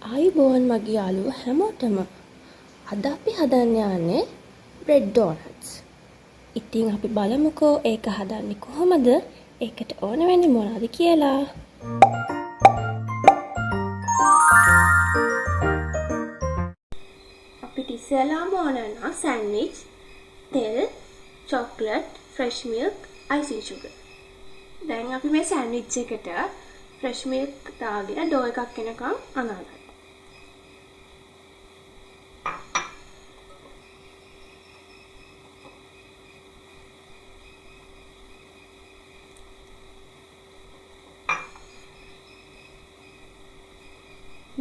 ආයුබෝවන් මගේ යාළුවෝ හැමෝටම. අද අපි හදන්න යන්නේ බ්‍රෙඩ් ඩෝනට්ස්. ඉතින් අපි බලමුකෝ ඒක හදන්නේ කොහොමද? ඒකට ඕන වෙන්නේ මොනවද කියලා. අපිට ඉස්සෙල්ලාම ඕන නම් සෑන්ඩ්විච්, තෙල්, chocolate, fresh milk, icing sugar. දැන් අපි මේ සෑන්ඩ්විච් එකට ෆ්‍රෙෂ් මිල්ක් දාගෙන ඩෝ එකක් එනකම් අනාගන්න.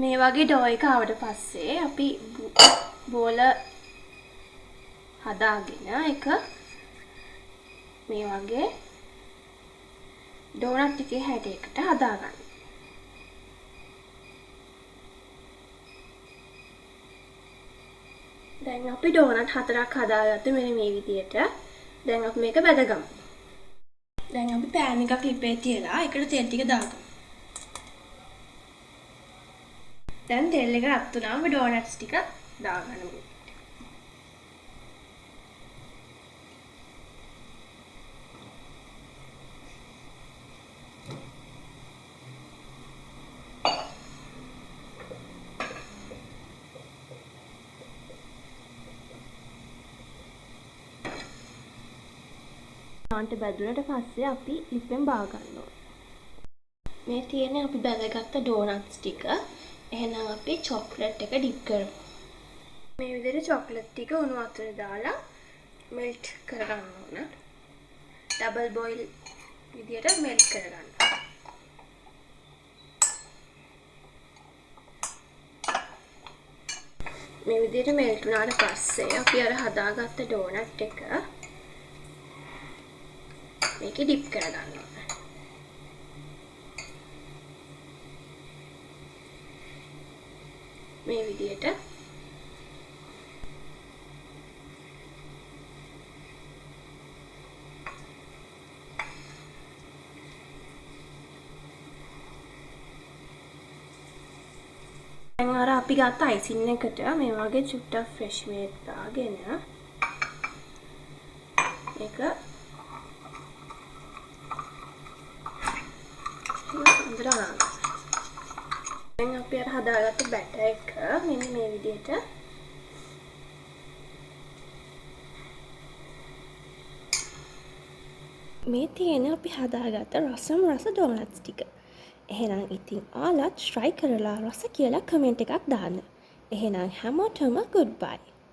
මේ වගේ ඩෝ එක ආවට පස්සේ අපි බෝල හදාගෙන එක මේ වගේ ඩෝනට් එකේ හැටයකට හදාගන්න. දැන් අපි ඩෝනට් 4ක් හදාගත්තා මෙන්න මේ විදියට. දැන් අපි මේක බෙදගමු. දැන් අපි පෑන් එකක් ලිපේ තියලා ඒකට තෙල් ටික දාගමු. දැන් තෙල් එක රත් වුණාම ඩෝනට්ස් ටික දාගන්න. ඩෝනට් බැදුනට පස්සේ අපි ලිපෙන් බා ගන්න ඕනේ. මේ තියෙන්නේ අපි බැලගත්ත ඩෝනට්ස් ටික. එහෙනම් අපි චොක්ලට් එක ඩිප් කරමු. මේ විදිහට චොක්ලට් ටික උණු වතුරේ දාලා මෙල්ට් කරගන්න ඕන. ඩබල් බොයිල් විදිහට මෙල්ට් කරගන්න. මේ විදිහට මෙල්ට් වුණාට පස්සේ අපි අර හදාගත්ත ඩෝනට් එක මේකේ ඩිප් කරගන්න ඕන. මේ විදිහට දැන් අර අපි ගත්ත අයිසින් එකට මේ වගේ චුට්ටක් ෆ්‍රෙෂ් මිල්ක් දාගෙන මේක හොඳට අරගන්න. දැන් අපි අර හදාගත්ත බැටර් එක මෙන්න මේ විදිහට මේ තියෙන අපි හදාගත්ත රසම රස ඩෝනට්ස් ටික. එහෙනම් ඉතින් ඔයාලත් try කරලා රස කියලා කමෙන්ට් එකක් දාන්න. එහෙනම් හැමෝටම goodbye.